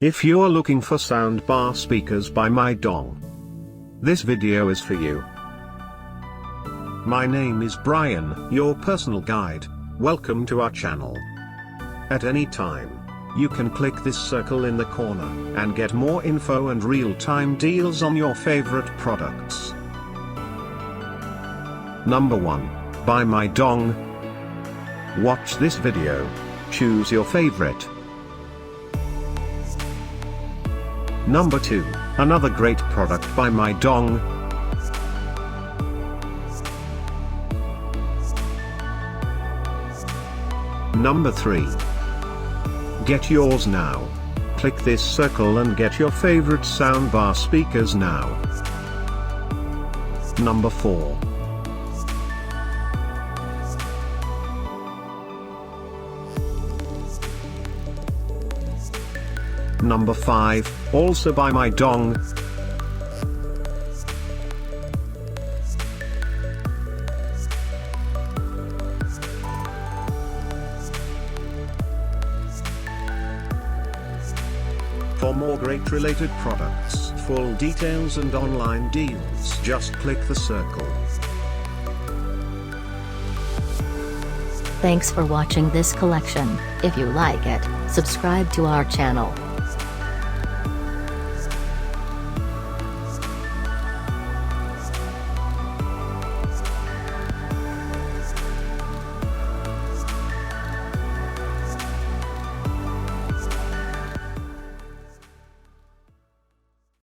If you're looking for soundbar speakers by Meidong, this video is for you. My name is Brian, your personal guide. Welcome to our channel. At any time, you can click this circle in the corner and get more info and real-time deals on your favorite products. Number 1, by Meidong. Watch this video. Choose your favorite. Number 2, another great product by Meidong. Number 3. Get yours now. Click this circle and get your favorite soundbar speakers now. Number 4. Number 5, also by Meidong. For more great related products, full details and online deals, just click the circle. Thanks for watching this collection. If you like it, subscribe to our channel.